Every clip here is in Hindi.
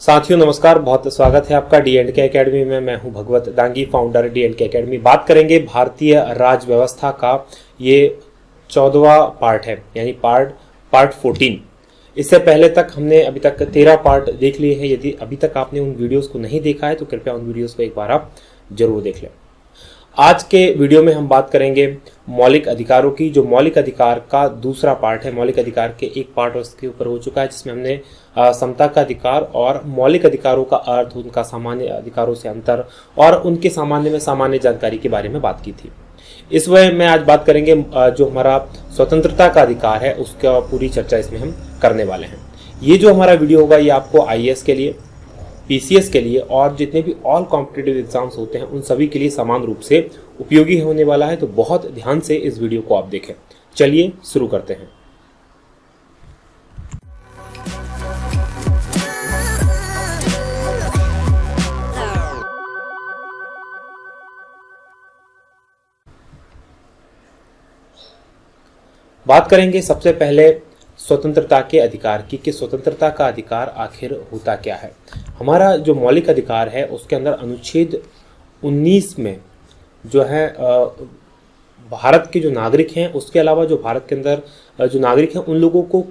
साथियों नमस्कार, बहुत स्वागत है आपका डी&के एकेडमी में। मैं हूं भगवत दांगी, फाउंडर डी&के एकेडमी। बात करेंगे भारतीय राज व्यवस्था का। ये 14वां पार्ट है, यानी पार्ट 14। इससे पहले तक हमने अभी तक 13 पार्ट देख लिए हैं। यदि अभी तक आपने उन वीडियोस को नहीं देखा है तो कृपया उन वीडियोस को एक बार आप जरूर देख लें। आज के वीडियो में हम बात करेंगे मौलिक अधिकारों की, जो मौलिक अधिकार का दूसरा पार्ट है। मौलिक अधिकार के एक पार्ट उसके ऊपर हो चुका है, जिसमें हमने समता का अधिकार और मौलिक अधिकारों का अर्थ, उनका सामान्य अधिकारों से अंतर और उनके सामान्य में सामान्य जानकारी के बारे में बात की थी। इस वजह में आज बात करेंगे जो हमारा स्वतंत्रता का अधिकार है, उसका पूरी चर्चा इसमें हम करने वाले हैं। ये जो हमारा वीडियो होगा ये आपको IAS के लिए, PCS के लिए और जितने भी ऑल कॉम्पिटिटिव एग्जाम्स होते हैं उन सभी के लिए समान रूप से उपयोगी होने वाला है। तो बहुत ध्यान से इस वीडियो को आप देखें। चलिए शुरू करते हैं। बात करेंगे सबसे पहले स्वतंत्रता के अधिकार की, कि स्वतंत्रता का अधिकार आखिर होता क्या है। हमारा जो मौलिक अधिकार है उसके अंदर अनुच्छेद 19 में जो है भारत के जो नागरिक हैं, उसके अलावा जो भारत के अंदर जो नागरिक हैं उन लोगों को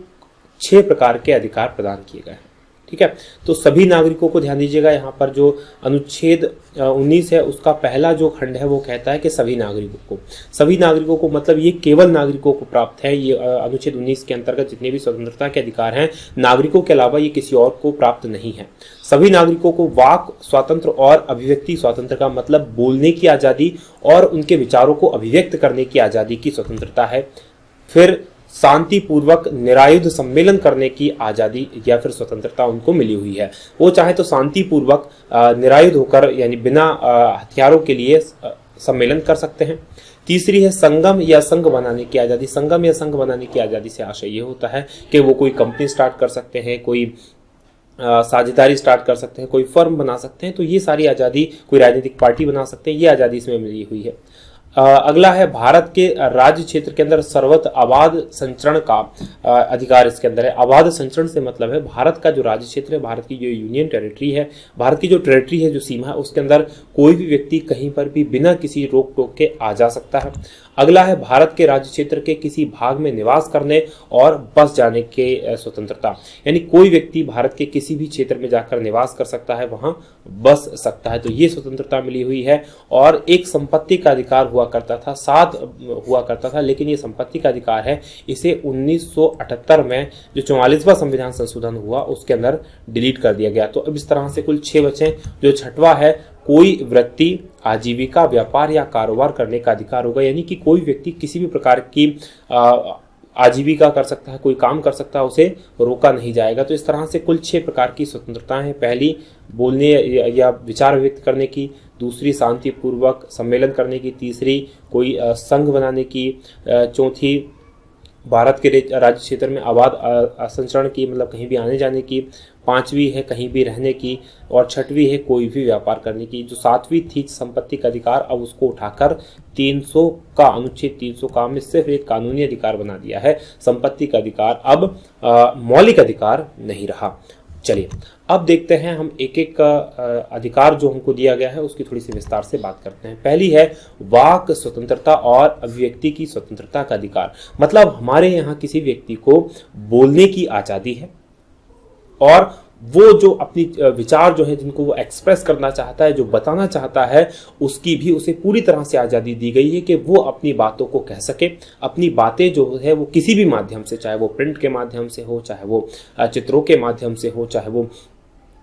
6 प्रकार के अधिकार प्रदान किए गए हैं। ठीक है, तो सभी नागरिकों को ध्यान दीजिएगा। यहाँ पर जो अनुच्छेद 19 है उसका पहला जो खंड है वो कहता है कि सभी नागरिकों को मतलब ये केवल नागरिकों को प्राप्त है। ये अनुच्छेद 19 के अंतर्गत जितने भी स्वतंत्रता के अधिकार हैं नागरिकों के अलावा ये किसी और को प्राप्त नहीं है। सभी नागरिकों को वाक स्वातंत्र और अभिव्यक्ति स्वातंत्र का मतलब बोलने की आजादी और उनके विचारों को अभिव्यक्त करने की आजादी की स्वतंत्रता है। फिर शांतिपूर्वक निरायुध सम्मेलन करने की आजादी या फिर स्वतंत्रता उनको मिली हुई है। वो चाहे तो शांतिपूर्वक निरायुध होकर यानी बिना हथियारों के लिए सम्मेलन कर सकते हैं। तीसरी है संगम या संघ बनाने की आजादी। संगम या संघ बनाने की आजादी से आशय ये होता है कि वो कोई कंपनी स्टार्ट कर सकते हैं, कोई साझेदारी स्टार्ट कर सकते हैं, कोई फर्म बना सकते हैं। तो ये सारी आजादी, कोई राजनीतिक पार्टी बना सकते हैं, ये आजादी इसमें मिली हुई है। अगला है भारत के राज्य क्षेत्र के अंदर सर्वत्र अबाध संचरण का अधिकार इसके अंदर है। अबाध संचरण से मतलब है भारत का जो राज्य क्षेत्र है, भारत की जो यूनियन टेरिटरी है, भारत की जो टेरिटरी है, जो सीमा है, उसके अंदर कोई भी व्यक्ति कहीं पर भी बिना किसी रोक टोक के आ जा सकता है। अगला है भारत के राज्य क्षेत्र के किसी भाग में निवास करने और बस जाने के स्वतंत्रता, यानी कोई व्यक्ति भारत के किसी भी क्षेत्र में जाकर निवास कर सकता है, वहां बस सकता है। तो ये स्वतंत्रता मिली हुई है। और एक संपत्ति का अधिकार हुआ करता था, 7 हुआ करता था, लेकिन ये संपत्ति का अधिकार है, इसे 1978 में जो 44वां संविधान संशोधन हुआ उसके अंदर डिलीट कर दिया गया। तो अब इस तरह से कुल 6 बचे। जो 6वां है, कोई वृत्ति, आजीविका, व्यापार या कारोबार करने का अधिकार होगा, यानी कि कोई व्यक्ति किसी भी प्रकार की आजीविका कर सकता है, कोई काम कर सकता है, उसे रोका नहीं जाएगा। तो इस तरह से कुल 6 प्रकार की स्वतंत्रताएं हैं। पहली बोलने या विचार व्यक्त करने की, दूसरी शांतिपूर्वक सम्मेलन करने की, तीसरी कोई संघ बनाने की, चौथी भारत के राज्य क्षेत्र में अबाध संचरण की मतलब कहीं भी आने जाने की, 5वीं है कहीं भी रहने की और 6वीं है कोई भी व्यापार करने की। जो 7वीं थी संपत्ति का अधिकार, अब उसको उठाकर 300 का अनुच्छेद 300 का में सिर्फ एक कानूनी अधिकार बना दिया है। संपत्ति का अधिकार अब मौलिक अधिकार नहीं रहा। चलिए अब देखते हैं हम एक एक अधिकार जो हमको दिया गया है उसकी थोड़ी सी विस्तार से बात करते हैं। पहली है वाक स्वतंत्रता और अभिव्यक्ति की स्वतंत्रता का अधिकार। मतलब हमारे यहाँ किसी व्यक्ति को बोलने की आजादी है और वो जो अपनी विचार जो है जिनको वो एक्सप्रेस करना चाहता है, जो बताना चाहता है, उसकी भी उसे पूरी तरह से आज़ादी दी गई है कि वो अपनी बातों को कह सके। अपनी बातें जो है वो किसी भी माध्यम से, चाहे वो प्रिंट के माध्यम से हो, चाहे वो चित्रों के माध्यम से हो, चाहे वो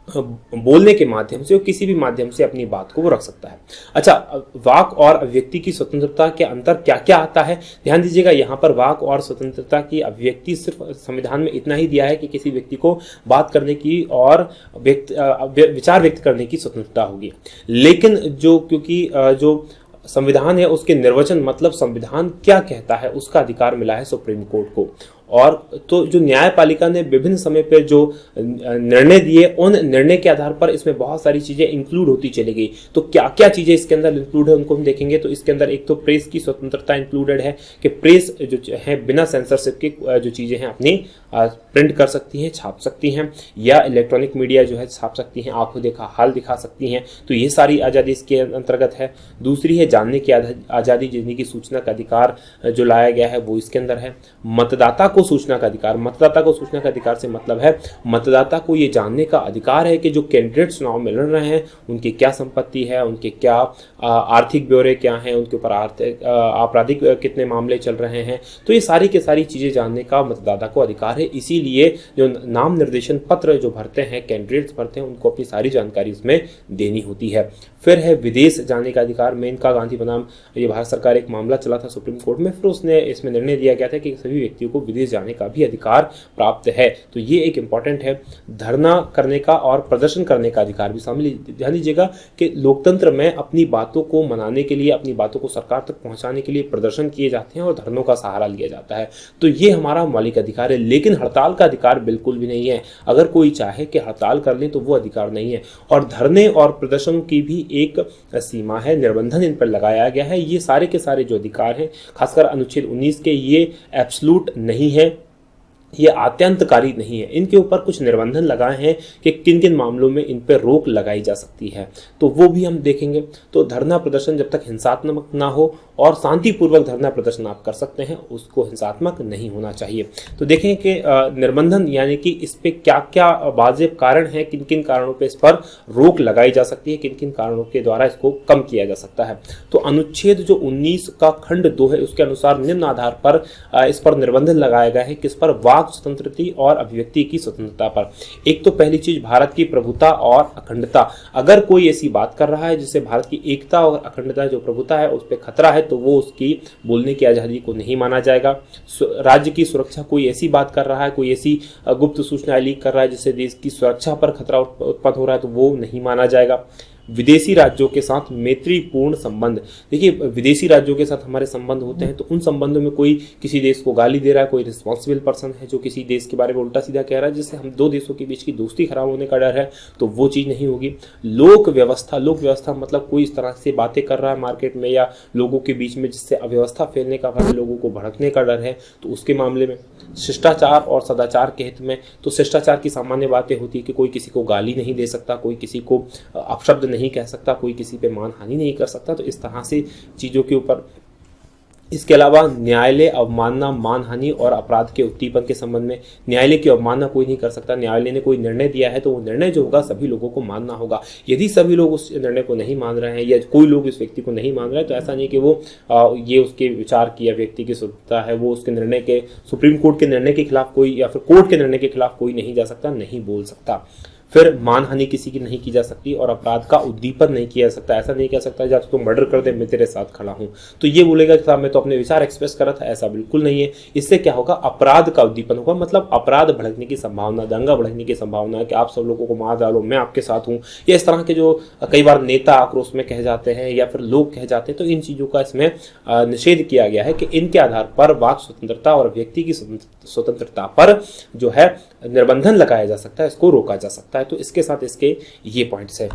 बोलने के माध्यम से, वो किसी भी माध्यम से अपनी बात को वो रख सकता है। अच्छा, वाक और अभिव्यक्ति की स्वतंत्रता के अंतर क्या क्या आता है, ध्यान दीजिएगा। यहाँ पर वाक और स्वतंत्रता की अभिव्यक्ति सिर्फ संविधान में इतना ही दिया है कि किसी व्यक्ति को बात करने की और विचार व्यक्त करने की स्वतंत्रता होगी। लेकिन क्योंकि जो संविधान है उसके निर्वचन मतलब संविधान क्या कहता है उसका अधिकार मिला है सुप्रीम कोर्ट को। और तो जो न्यायपालिका ने विभिन्न समय पर जो निर्णय दिए, उन निर्णय के आधार पर इसमें बहुत सारी चीजें इंक्लूड होती चली गई। तो क्या क्या चीजें इसके अंदर इंक्लूड है उनको हम देखेंगे। तो इसके अंदर एक तो प्रेस की स्वतंत्रता इंक्लूडेड है कि प्रेस जो है बिना सेंसरशिप के जो चीजें हैं अपनी प्रिंट कर सकती हैं, छाप सकती हैं, या इलेक्ट्रॉनिक मीडिया जो है छाप सकती हैं, आंखों देखा हाल दिखा सकती हैं। तो ये सारी आज़ादी इसके अंतर्गत है। दूसरी है जानने की आज़ादी, जिसमें की सूचना का अधिकार जो लाया गया है वो इसके अंदर है। मतदाता को सूचना का अधिकार, मतदाता को सूचना का अधिकार से मतलब है मतदाता को ये जानने का अधिकार है कि जो कैंडिडेट चुनाव में लड़ रहे हैं उनकी क्या संपत्ति है, उनके क्या आर्थिक ब्यौरे क्या हैं, उनके ऊपर आपराधिक कितने मामले चल रहे हैं। तो ये सारी की सारी चीज़ें जानने का मतदाता को अधिकार है। इसीलिए जो नाम निर्देशन पत्र जो भरते हैं, कैंडिडेट्स भरते हैं, उनको अपनी सारी जानकारी इसमें देनी होती है। फिर है विदेश जाने का अधिकार। मेनका गांधी बनाम ये भारत सरकार एक मामला चला था सुप्रीम कोर्ट में, फिर उसने इसमें निर्णय दिया गया था कि सभी व्यक्तियों को विदेश जाने का भी अधिकार प्राप्त है। तो ये एक इंपॉर्टेंट है। धरना करने का और प्रदर्शन करने का अधिकार भी शामिल। ध्यान दीजिएगा कि लोकतंत्र में अपनी बातों को मनाने के लिए, अपनी बातों को सरकार तक पहुंचाने के लिए प्रदर्शन किए जाते हैं और धरनों का सहारा लिया जाता है। तो ये हमारा मौलिक अधिकार है। लेकिन हड़ताल का अधिकार बिल्कुल भी नहीं है। अगर कोई चाहे कि हड़ताल कर ले तो वो अधिकार नहीं है। और धरने और प्रदर्शन की भी एक सीमा है, निर्बंधन इन पर लगाया गया है। ये सारे के सारे जो अधिकार हैं, खासकर अनुच्छेद 19 के, ये एब्सोल्यूट नहीं है, ये आत्यंतकारी नहीं है। इनके ऊपर कुछ निर्बंधन लगाए हैं कि किन किन मामलों में इन पर रोक लगाई जा सकती है, तो वो भी हम देखेंगे। तो धरना प्रदर्शन जब तक हिंसात्मक ना हो, और शांतिपूर्वक धरना प्रदर्शन आप कर सकते हैं, उसको हिंसात्मक नहीं होना चाहिए। तो देखें कि निर्बंधन यानी कि इस पे क्या क्या वाजिब कारण है, किन किन कारणों पे इस पर रोक लगाई जा सकती है, किन किन कारणों के द्वारा इसको कम किया जा सकता है। तो अनुच्छेद जो 19 का खंड 2 है, उसके अनुसार निम्न आधार पर इस पर निर्बंधन लगाया गया है। किस पर? वाक स्वतंत्रता और अभिव्यक्ति की स्वतंत्रता पर। एक तो पहली चीज भारत की प्रभुता और अखंडता। अगर कोई ऐसी बात कर रहा है जिससे भारत की एकता और अखंडता जो प्रभुता है उस पर खतरा है, तो वो उसकी बोलने की आजादी को नहीं माना जाएगा। राज्य की सुरक्षा, कोई ऐसी बात कर रहा है, कोई ऐसी गुप्त सूचना लीक कर रहा है जिससे देश की सुरक्षा पर खतरा उत्पन्न हो रहा है, तो वो नहीं माना जाएगा। विदेशी राज्यों के साथ मैत्रीपूर्ण संबंध। देखिए, विदेशी राज्यों के साथ हमारे संबंध होते हैं, तो उन संबंधों में कोई किसी देश को गाली दे रहा है, कोई रिस्पॉन्सिबल पर्सन है जो किसी देश के बारे में उल्टा सीधा कह रहा है, जिससे हम दो देशों के बीच की दोस्ती खराब होने का डर है, तो वो चीज़ नहीं होगी। लोक व्यवस्था, लोक व्यवस्था मतलब कोई इस तरह से बातें कर रहा है मार्केट में या लोगों के बीच में जिससे अव्यवस्था फैलने का भय, लोगों को भड़कने का डर है, तो उसके मामले में। शिष्टाचार और सदाचार के हित में, तो शिष्टाचार की सामान्य बातें होती है कि कोई किसी को गाली नहीं दे सकता, कोई किसी को अपशब्द नहीं कह सकता, कोई किसी पे मानहानि नहीं कर सकता। तो इस तरह से चीज़ों के ऊपर। इसके अलावा न्यायालय अवमानना, मानहानि और अपराध के उद्दीपन के संबंध में, न्यायालय की अवमानना कोई नहीं कर सकता। न्यायालय ने कोई निर्णय दिया है तो वो निर्णय जो होगा सभी लोगों को मानना होगा। यदि सभी लोग उस निर्णय को नहीं मान रहे हैं या कोई लोग इस व्यक्ति को नहीं मान रहे हैं, तो ऐसा नहीं कि वो ये उसके विचार की या व्यक्ति की स्वतंत्रता है, वो उसके निर्णय के, सुप्रीम कोर्ट के निर्णय के खिलाफ कोई या फिर कोर्ट के निर्णय के खिलाफ कोई नहीं जा सकता, नहीं बोल सकता। फिर मानहानि किसी की नहीं की जा सकती और अपराध का उद्दीपन नहीं किया जा सकता। ऐसा नहीं कह सकता या तो तुम मर्डर कर दे, मैं तेरे साथ खड़ा हूं, तो ये बोलेगा कि साहब मैं तो अपने विचार एक्सप्रेस कर रहा था, ऐसा बिल्कुल नहीं है। इससे क्या होगा? अपराध का उद्दीपन होगा, मतलब अपराध भड़कने की संभावना, दंगा भड़कने की संभावना है कि आप सब लोगों को मार डालो, मैं आपके साथ हूं, या इस तरह के जो कई बार नेता आक्रोश में कह जाते हैं या फिर लोग कह जाते हैं, तो इन चीजों का इसमें निषेध किया गया है कि इनके आधार पर वाक स्वतंत्रता और व्यक्ति की स्वतंत्रता पर जो है निर्बंधन लगाया जा सकता है, इसको रोका जा सकता है। तो इसके साथ इसके ये पॉइंट्स है।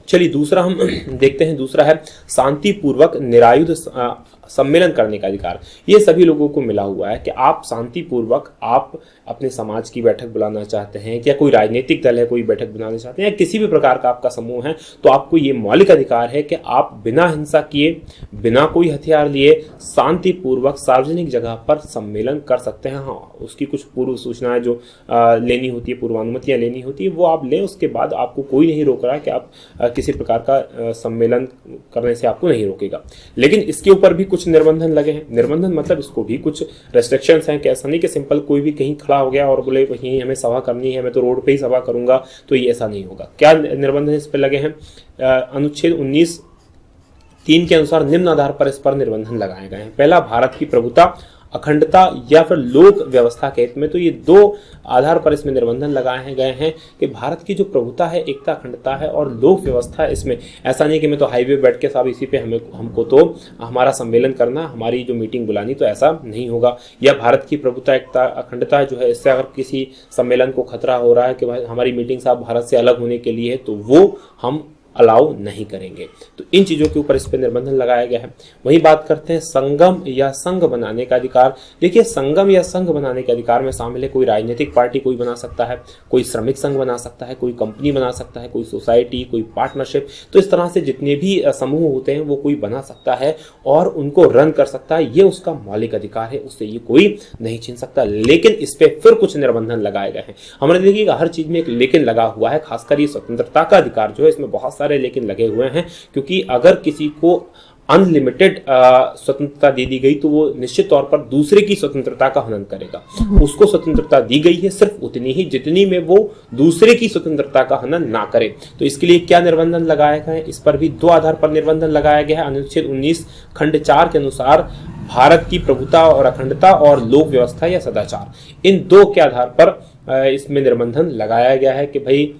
चलिए दूसरा हम देखते हैं। दूसरा है शांतिपूर्वक निरायुध सम्मेलन करने का अधिकार। ये सभी लोगों को मिला हुआ है कि आप शांतिपूर्वक आप अपने समाज की बैठक बुलाना चाहते हैं, या कोई राजनीतिक दल है कोई बैठक बुलाना चाहते हैं, या किसी भी प्रकार का आपका समूह है, तो आपको ये मौलिक अधिकार है कि आप बिना हिंसा किए, बिना कोई हथियार लिए शांतिपूर्वक सार्वजनिक जगह पर सम्मेलन कर सकते हैं। हाँ, उसकी कुछ पूर्व सूचनाएं जो लेनी होती है, पूर्वानुमतियां लेनी होती है, वो आप लें। उसके बाद आपको कोई नहीं रोक रहा है कि आप किसी प्रकार का सम्मेलन करने से आपको नहीं रोकेगा। लेकिन इसके ऊपर भी कुछ निर्बंधन लगे हैं। निर्बंधन मतलब इसको भी कुछ रेस्ट्रिक्शंस हैं कि ऐसा नहीं कि सिंपल कोई भी कहीं खड़ा हो गया और बोले यहीं हमें सभा करनी है, मैं तो रोड पे ही सभा करूंगा, तो ये ऐसा नहीं होगा। क्या निर्बंधन इस पर लगे हैं? अनुच्छेद 19(3) के अनुसार निम्न आधार पर इस पर निर्बंधन लगाए गए हैं। पहला, भारत की प्रभुता अखंडता या फिर लोक व्यवस्था के हित में। तो ये दो आधार पर इसमें निर्बंधन लगाए गए हैं कि भारत की जो प्रभुता है, एकता, अखंडता है और लोक व्यवस्था, इसमें ऐसा नहीं कि मैं तो हाईवे बैठ के साहब इसी पे हमको तो हमारा सम्मेलन करना, हमारी जो मीटिंग बुलानी, तो ऐसा नहीं होगा। या भारत की प्रभुता, एकता, अखंडता जो है, इससे अगर किसी सम्मेलन को खतरा हो रहा है कि भाई हमारी मीटिंग साहब भारत से अलग होने के लिए है, तो वो हम अलाउ नहीं करेंगे। तो इन चीजों के ऊपर इस पर निर्बंधन लगाया गया है। वही बात करते हैं संगम या संघ बनाने का अधिकार। देखिए, संगम या संघ बनाने के अधिकार में शामिल है कोई राजनीतिक पार्टी कोई बना सकता है, कोई श्रमिक संघ बना सकता है, कोई कंपनी बना सकता है, कोई सोसाइटी, कोई पार्टनरशिप। तो इस तरह से जितने भी समूह होते हैं वो कोई बना सकता है और उनको रन कर सकता है। ये उसका मौलिक अधिकार है, उससे ये कोई नहीं छीन सकता। लेकिन इस पे फिर कुछ निर्बंधन लगाए गए हैं। हमने देखिएगा हर चीज में एक लेकिन लगा हुआ है। खासकर ये स्वतंत्रता का अधिकार जो है, इसमें बहुत सारे लेकिन लगे हुए हैं, क्योंकि अगर किसी को अनलिमिटेड स्वतंत्रता दे दी गई तो वो निश्चित तौर पर दूसरे की स्वतंत्रता का हनन करेगा। उसको स्वतंत्रता दी गई है सिर्फ उतनी ही जितनी में वो दूसरे की स्वतंत्रता का हनन ना करे। तो इसके लिए क्या निर्बंधन लगाए गए हैं? इस पर भी दो आधार पर निर्बंधन लगाया गया है। अनुच्छेद 19 खंड 4 के अनुसार भारत की प्रभुता और अखंडता और लोक व्यवस्था या सदाचार, इन दो के आधार पर इसमें निर्बंधन लगाया गया है कि भाई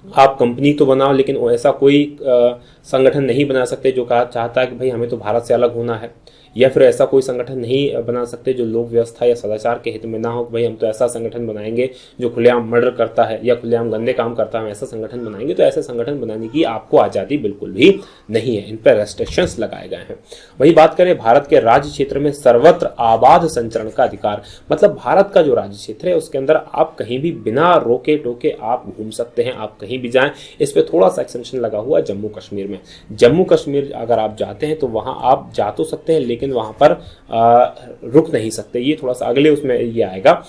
आप कंपनी तो बनाओ, लेकिन ऐसा कोई संगठन नहीं बना सकते जो कहा चाहता है कि भाई हमें तो भारत से अलग होना है, या फिर ऐसा कोई संगठन नहीं बना सकते जो लोक व्यवस्था या सदाचार के हित में ना हो कि भाई हम तो ऐसा संगठन बनाएंगे जो खुलेआम मर्डर करता है या खुलेआम गंदे काम करता है, हम ऐसा संगठन बनाएंगे। तो ऐसे संगठन बनाने की आपको आज़ादी बिल्कुल भी नहीं है। इन पर रेस्ट्रिक्शंस लगाए गए हैं। वही बात करें भारत के राज्य क्षेत्र में सर्वत्र आबाद संचरण का अधिकार, मतलब भारत का जो राज्य क्षेत्र है उसके अंदर आप कहीं भी बिना रोके टोके आप घूम सकते हैं, आप कहीं भी जाएं। इस पर थोड़ा सा एक्सेप्शन लगा हुआ है जम्मू कश्मीर में। जम्मू कश्मीर अगर आप जाते हैं तो वहां आप जा तो सकते हैं, लेकिन वहां पर रुक नहीं सकते। ये थोड़ा सा अगले उसमें ये आएगा,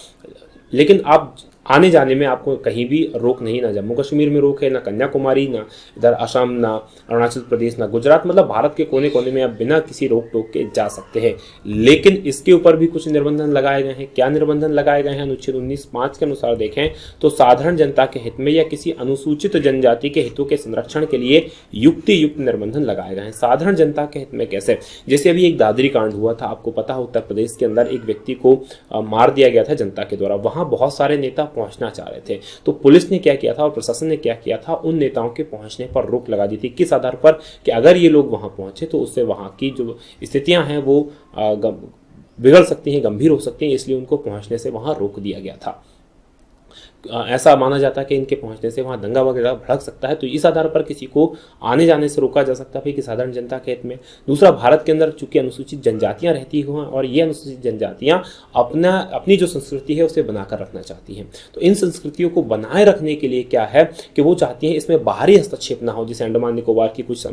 लेकिन आप आने जाने में आपको कहीं भी रोक नहीं, ना जम्मू कश्मीर में रोक है, ना कन्याकुमारी, ना इधर असम, ना अरुणाचल प्रदेश, ना गुजरात। मतलब भारत के कोने कोने में आप बिना किसी रोक टोक के जा सकते हैं। लेकिन इसके ऊपर भी कुछ निर्बंधन लगाए गए हैं। क्या निर्बंधन लगाए गए हैं? अनुच्छेद 19(5) के अनुसार देखें तो साधारण जनता के हित में या किसी अनुसूचित जनजाति के हितों के संरक्षण के लिए युक्ति युक्त निर्बंधन लगाए गए हैं। साधारण जनता के हित में कैसे? जैसे अभी एक दादरी कांड हुआ था, आपको पता है उत्तर प्रदेश के अंदर एक व्यक्ति को मार दिया गया था जनता के द्वारा। वहां बहुत सारे नेता पहुंचना चाह रहे थे, तो पुलिस ने क्या किया था और प्रशासन ने क्या किया था, उन नेताओं के पहुंचने पर रोक लगा दी थी। किस आधार पर? कि अगर ये लोग वहां पहुंचे तो उससे वहां की जो स्थितियां हैं वो बिगड़ सकती हैं, गंभीर हो सकती हैं, इसलिए उनको पहुंचने से वहां रोक दिया गया था। ऐसा माना जाता है कि इनके पहुंचने से वहां दंगा वगैरह भड़क सकता है, तो इस आधार पर किसी को आने जाने से रोका जा सकता है कि साधारण जनता के हित में। दूसरा, भारत के अंदर चूंकि अनुसूचित जनजातियां रहती हैं और ये अनुसूचित जनजातियां अपनी जो संस्कृति है उसे बनाकर रखना चाहती हैं, तो इन संस्कृतियों को बनाए रखने के लिए क्या है कि वो चाहती हैं इसमें बाहरी हस्तक्षेप ना हो। जैसे अंडमान निकोबार की कुछ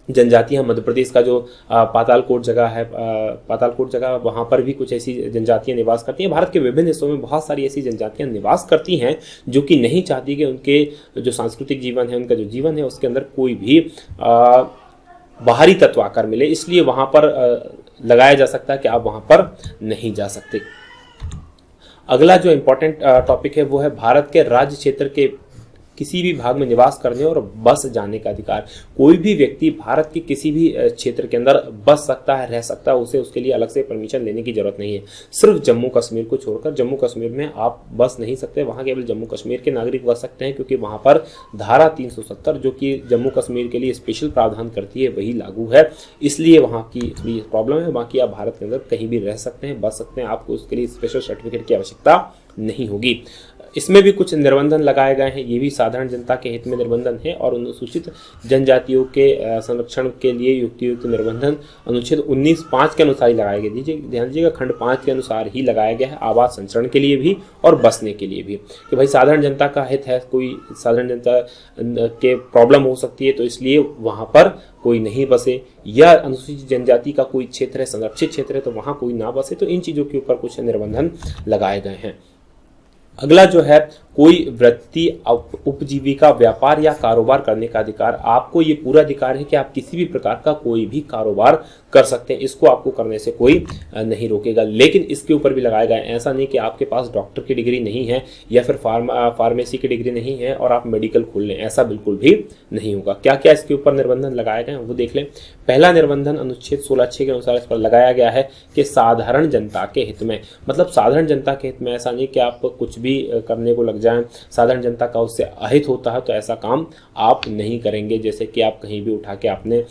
जनजातियां, मध्य प्रदेश का जो पातालकोट जगह है, पातालकोट जगह, वहां पर भी कुछ ऐसी जनजातियां निवास करती हैं। भारत के विभिन्न हिस्सों में बहुत सारी ऐसी जनजातियां निवास करती हैं जो कि नहीं चाहती कि उनके जो सांस्कृतिक जीवन है, उनका जो जीवन है, उसके अंदर कोई भी बाहरी तत्व आकर मिले, इसलिए वहां पर लगाया जा सकता है कि आप वहां पर नहीं जा सकते। अगला जो इंपॉर्टेंट टॉपिक है वो है भारत के राज्य क्षेत्र के किसी भी भाग में निवास करने और बस जाने का अधिकार। कोई भी व्यक्ति भारत के किसी भी क्षेत्र के अंदर बस सकता है, रह सकता है, उसे उसके लिए अलग से परमिशन लेने की जरूरत नहीं है। सिर्फ जम्मू कश्मीर को छोड़कर, जम्मू कश्मीर में आप बस नहीं सकते, वहां केवल जम्मू कश्मीर के नागरिक बस सकते हैं, क्योंकि वहां पर धारा 370 जो कि जम्मू कश्मीर के लिए स्पेशल प्रावधान करती है वही लागू है, इसलिए वहां की थोड़ी प्रॉब्लम है। बाकी आप भारत के अंदर कहीं भी रह सकते हैं, बस सकते हैं, आपको उसके लिए स्पेशल सर्टिफिकेट की आवश्यकता नहीं होगी। इसमें भी कुछ निर्बंधन लगाए गए हैं, ये भी साधारण जनता के हित में निर्बंधन है और अनुसूचित जनजातियों के संरक्षण के लिए युक्त निर्बंधन अनुच्छेद 19(5) के अनुसार ही लगाए गए। ध्यान दीजिएगा, खंड 5 के अनुसार ही लगाया गया है, आवास संचरण के लिए भी और बसने के लिए भी, कि भाई साधारण जनता का हित है, कोई साधारण जनता के प्रॉब्लम हो सकती है, तो इसलिए वहां पर कोई नहीं बसे, या अनुसूचित जनजाति का कोई क्षेत्र है, संरक्षित क्षेत्र है, तो वहां कोई ना बसे। तो इन चीजों के ऊपर कुछ निर्बंधन लगाए गए हैं। अगला जो है कोई वृत्ति, उपजीविका, व्यापार या कारोबार करने का अधिकार। आपको ये पूरा अधिकार है कि आप किसी भी प्रकार का कोई भी कारोबार कर सकते हैं, इसको आपको करने से कोई नहीं रोकेगा। लेकिन इसके ऊपर भी लगाया गया है, ऐसा नहीं कि आपके पास डॉक्टर की डिग्री नहीं है या फिर फार्मेसी की डिग्री नहीं है और आप मेडिकल खोल लें, ऐसा बिल्कुल भी नहीं होगा। क्या क्या इसके ऊपर निर्बंधन लगाए गए हैं वो देख लें। पहला निबंधन अनुच्छेद 16(6) के अनुसार इस पर लगाया गया है कि साधारण जनता के हित में, मतलब साधारण जनता के हित में ऐसा नहीं कि आप कुछ भी करने को लग जाएं, साधारण जनता का उससे अहित होता है तो ऐसा काम आप नहीं करेंगे। जैसे कि आप कहीं भी उठा के आपने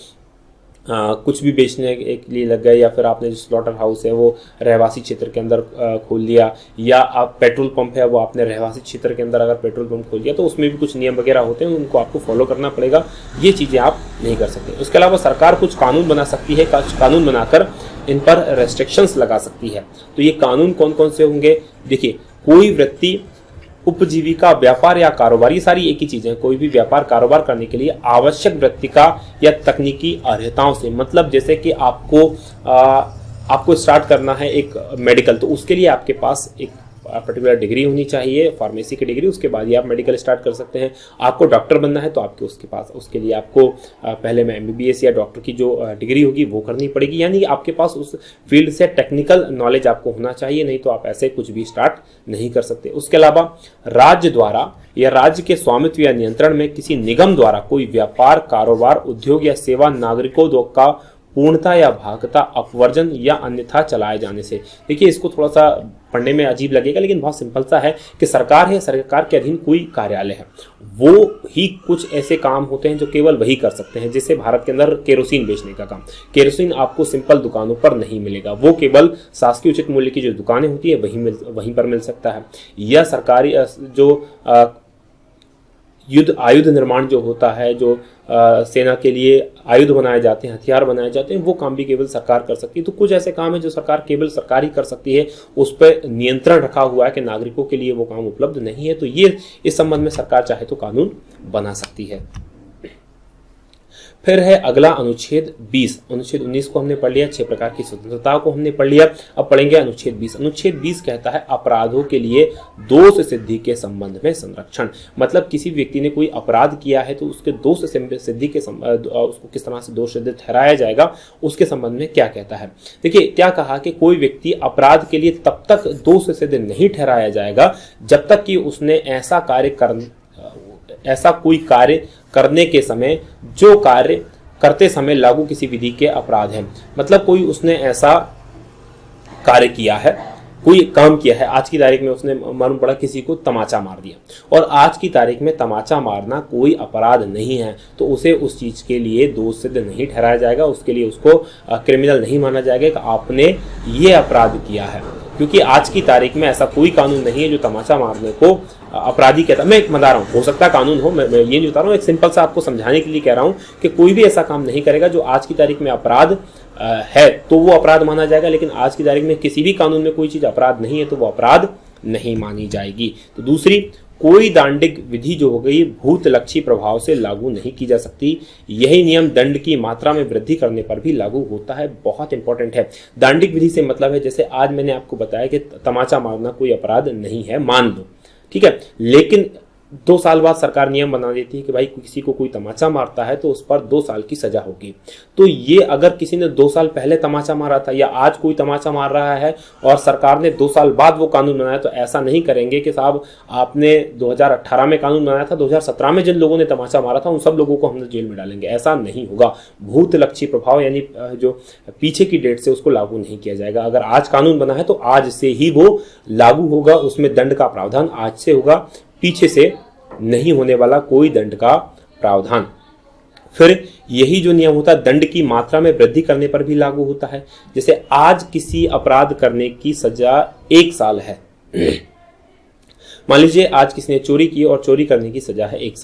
कुछ भी बेचने के लिए लग गए, या फिर आपने जो स्लॉटर हाउस है वो रहवासी क्षेत्र के अंदर खोल लिया, या आप पेट्रोल पंप है वो आपने रहवासी क्षेत्र के अंदर अगर पेट्रोल पंप खोल लिया तो उसमें भी कुछ नियम वगैरह होते हैं, उनको आपको फॉलो करना पड़ेगा। ये चीज़ें आप नहीं कर सकते। उसके अलावा सरकार कुछ कानून बना सकती है, कानून बनाकर इन पर रेस्ट्रिक्शंस लगा सकती है। तो ये कानून कौन कौन से होंगे? देखिए, कोई व्यक्ति उपजीविका, व्यापार या कारोबार, ये सारी एक ही चीजें हैं। कोई भी व्यापार कारोबार करने के लिए आवश्यक वृत्तिका या तकनीकी अर्हताओं से, मतलब जैसे कि आपको स्टार्ट करना है एक मेडिकल, तो उसके लिए आपके पास एक पर्टिकुलर डिग्री होनी चाहिए, फार्मेसी की डिग्री, उसके बाद ही आप मेडिकल स्टार्ट कर सकते हैं। आपको डॉक्टर बनना है तो आपके उसके लिए आपको पहले में MBBS या डॉक्टर की जो डिग्री होगी वो करनी पड़ेगी, यानी आपके पास उस फील्ड से टेक्निकल नॉलेज आपको होना चाहिए, नहीं तो आप ऐसे कुछ भी स्टार्ट नहीं कर सकते। उसके अलावा राज्य द्वारा या राज्य के स्वामित्व या नियंत्रण में किसी निगम द्वारा कोई व्यापार, कारोबार, उद्योग या सेवा नागरिकों का पूर्णता या भागता अपवर्जन या अन्यथा चलाए जाने से। देखिए, इसको थोड़ा सा पढ़ने में अजीब लगेगा लेकिन बहुत सिंपल सा है कि सरकार है, सरकार के अधीन कोई कार्यालय है, वो ही कुछ ऐसे काम होते हैं जो केवल वही कर सकते हैं। जैसे भारत के अंदर केरोसिन बेचने का काम, केरोसिन आपको सिंपल दुकानों पर नहीं मिलेगा, वो केवल शासकीय उचित मूल्य की जो दुकानें होती है वहीं पर मिल सकता है। या सरकारी जो आयुध निर्माण जो होता है, जो सेना के लिए आयुध बनाए जाते हैं, हथियार बनाए जाते हैं, वो काम भी केवल सरकार कर सकती है। तो कुछ ऐसे काम है जो सरकार केवल सरकार ही कर सकती है, उस पर नियंत्रण रखा हुआ है कि नागरिकों के लिए वो काम उपलब्ध नहीं है। तो ये इस संबंध में सरकार चाहे तो कानून बना सकती है। फिर है अगला अनुच्छेद 20। अनुच्छेद 19 को हमने पढ़ लिया, 6 प्रकार की स्वतंत्रता को हमने पढ़ लिया। अब पढ़ेंगे अनुच्छेद 20। अनुच्छेद 20 कहता है अपराधों के लिए दोष सिद्धि के संबंध में संरक्षण। मतलब किसी व्यक्ति ने कोई अपराध किया है तो उसके दोष सिद्धि के उसको किस तरह से दोष सिद्ध ठहराया जाएगा, उसके संबंध में क्या कहता है। देखिए, क्या कहा कि कोई व्यक्ति अपराध के लिए तब तक दोष सिद्ध नहीं ठहराया जाएगा जब तक कि उसने ऐसा कोई कार्य करने के समय, जो कार्य करते समय लागू किसी विधि के अपराध है। मतलब कोई उसने ऐसा कार्य किया है, कोई काम किया है, आज की तारीख में उसने मालूम पड़ा किसी को तमाचा मार दिया, और आज की तारीख में तमाचा मारना कोई अपराध नहीं है, तो उसे उस चीज के लिए दोष सिद्ध नहीं ठहराया जाएगा, उसके लिए उसको क्रिमिनल नहीं माना जाएगा कि आपने ये अपराध किया है, क्योंकि आज की तारीख में ऐसा कोई कानून नहीं है जो तमाचा मारने को अपराधी कहता। मैं बता रहा हूँ, हो सकता है कानून हो, मैं ये नहीं बता रहा हूँ, एक सिंपल सा आपको समझाने के लिए कह रहा हूँ कि कोई भी ऐसा काम नहीं करेगा जो आज की तारीख में अपराध है तो वो अपराध माना जाएगा, लेकिन आज की तारीख में किसी भी कानून में कोई चीज अपराध नहीं है तो वो अपराध नहीं मानी जाएगी। तो दूसरी, कोई दांडिक विधि जो हो गई भूतलक्षी प्रभाव से लागू नहीं की जा सकती। यही नियम दंड की मात्रा में वृद्धि करने पर भी लागू होता है। बहुत इंपॉर्टेंट है। दांडिक विधि से मतलब है, जैसे आज मैंने आपको बताया कि तमाचा मारना कोई अपराध नहीं है, मान लो, ठीक है, लेकिन 2 साल बाद सरकार नियम बना देती है कि भाई किसी को कोई तमाचा मारता है तो उस पर 2 साल की सजा होगी। तो ये अगर किसी ने 2 साल पहले तमाचा मारा था या आज कोई तमाचा मार रहा है और सरकार ने 2 साल बाद वो कानून बनाया, तो ऐसा नहीं करेंगे कि साहब आपने 2018 में कानून बनाया था, 2017 में जिन लोगों ने तमाचा मारा था उन सब लोगों को हमने जेल में डालेंगे, ऐसा नहीं होगा। भूतलक्षी प्रभाव यानी जो पीछे की डेट से उसको लागू नहीं किया जाएगा। अगर आज कानून बना है तो आज से ही वो लागू होगा, उसमें दंड का प्रावधान आज से होगा, पीछे से नहीं होने वाला कोई दंड का प्रावधान। फिर यही जो नियम होता है दंड की मात्रा में वृद्धि करने पर भी लागू होता है। जैसे आज किसी अपराध करने की सजा 1 साल है, मान लीजिए आज किसी ने चोरी की और चोरी करने की सजा है 1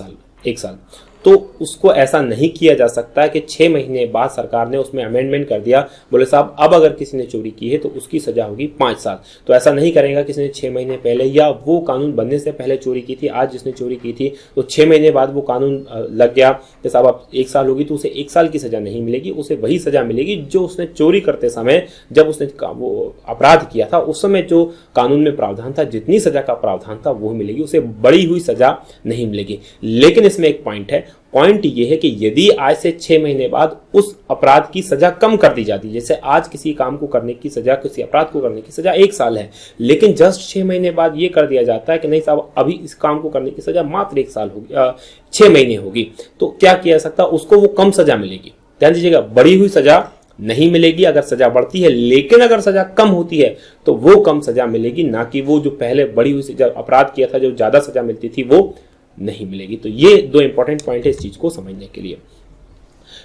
साल, तो उसको ऐसा नहीं किया जा सकता कि 6 महीने बाद सरकार ने उसमें अमेंडमेंट कर दिया, बोले साहब अब अगर किसी ने चोरी की है तो उसकी सजा होगी 5 साल। तो ऐसा नहीं करेगा किसी ने 6 महीने पहले या वो कानून बनने से पहले चोरी की थी, आज जिसने चोरी की थी तो 6 महीने बाद वो कानून लग गया कि साहब अब 1 साल होगी, तो उसे 1 साल की सजा नहीं मिलेगी, उसे वही सजा मिलेगी जो उसने चोरी करते समय, जब उसने वो अपराध किया था उस समय जो कानून में प्रावधान था, जितनी सजा का प्रावधान था वो मिलेगी, उसे बढ़ी हुई सजा नहीं मिलेगी। लेकिन इसमें एक पॉइंट है, पॉइंट ये है कि यदि आज से 6 महीने बाद उस अपराध की सजा कम कर दी जाती है, जैसे आज किसी काम को करने की सजा, किसी अपराध को करने की सजा 1 साल है, लेकिन जस्ट 6 महीने बाद ये कर दिया जाता है कि नहीं साहब अभी इस काम को करने की सजा मात्र 1 साल होगी, 6 महीने होगी, तो क्या किया जा सकता है, उसको वो कम सजा मिलेगी। ध्यान दीजिएगा, बढ़ी हुई सजा नहीं मिलेगी अगर सजा बढ़ती है, लेकिन अगर सजा कम होती है तो वो कम सजा मिलेगी, ना कि वो जो पहले बढ़ी हुई सजा अपराध किया था जो ज्यादा सजा मिलती थी वो नहीं मिलेगी। तो ये दो इंपॉर्टेंट पॉइंट है इस चीज को समझने के लिए।